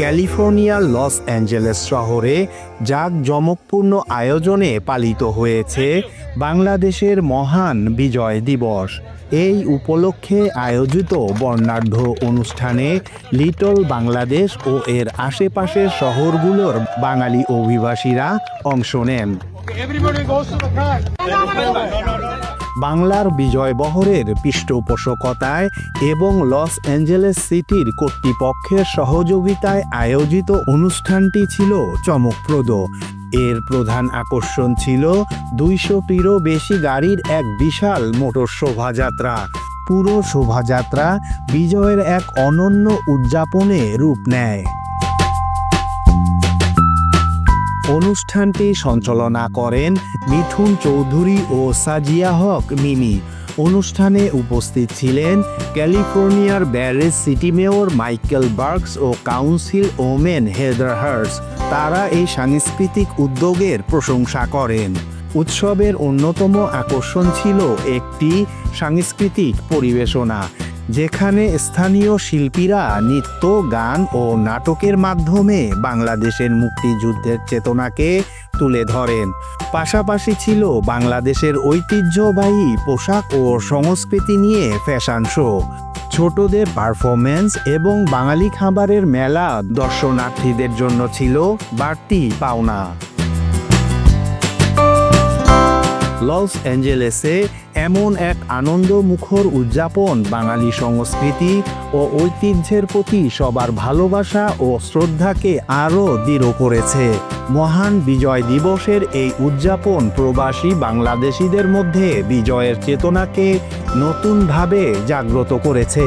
ক্যালিফোর্নিয়ার Los Angeles শহরে জাঁকজমকপূর্ণ আয়োজনে পালিত হয়েছে বাংলাদেশের মহান বিজয় দিবস। এই উপলক্ষে আয়োজিত বর্ণাঢ্য অনুষ্ঠানে লিটল বাংলাদেশ ও এর আশেপাশের শহরগুলোর বাঙালি অভিবাসীরা অংশ নেন। বাংলার বিজয় বহরের পৃষ্ঠপোষকতায় এবং লস অ্যাঞ্জেলেস সিটির কর্তৃপক্ষের সহযোগিতায় আয়োজিত অনুষ্ঠানটি ছিল চমকপ্রদ। এর প্রধান আকর্ষণ ছিল 200টিরও বেশি গাড়ির এক বিশাল মোটর শোভাযাত্রা। পুরো শোভাযাত্রা বিজয়ের এক অনন্য উদযাপনে রূপ নেয়। অনুষ্ঠানটি সঞ্চালনা করেন মিঠুন চৌধুরী ও সাজিয়া হক মিমি। অনুষ্ঠানে উপস্থিত ছিলেন ক্যালিফোর্নিয়ার ব্যারেজ সিটি মেয়র মাইকেল বার্কস ও কাউন্সিল ওমেন হেদার হার্স। তারা এই সাংস্কৃতিক উদ্যোগের প্রশংসা করেন। উৎসবের অন্যতম আকর্ষণ ছিল একটি সাংস্কৃতিক পরিবেশনা, যেখানে স্থানীয় শিল্পীরা নৃত্য, গান ও নাটকের মাধ্যমে বাংলাদেশের মুক্তিযুদ্ধের চেতনাকে তুলে ধরেন। পাশাপাশি ছিল বাংলাদেশের ঐতিহ্যবাহী পোশাক ও সংস্কৃতি নিয়ে ফ্যাশন শো, ছোটদের পারফরমেন্স এবং বাঙালি খাবারের মেলা দর্শনার্থীদের জন্য ছিল বাড়তি পাওনা। লস অ্যাঞ্জেলেসে এমন এক আনন্দমুখর উদযাপন বাঙালি সংস্কৃতি ও ঐতিহ্যের প্রতি সবার ভালোবাসা ও শ্রদ্ধাকে আরও দৃঢ় করেছে। মহান বিজয় দিবসের এই উদযাপন প্রবাসী বাংলাদেশিদের মধ্যে বিজয়ের চেতনাকে নতুনভাবে জাগ্রত করেছে।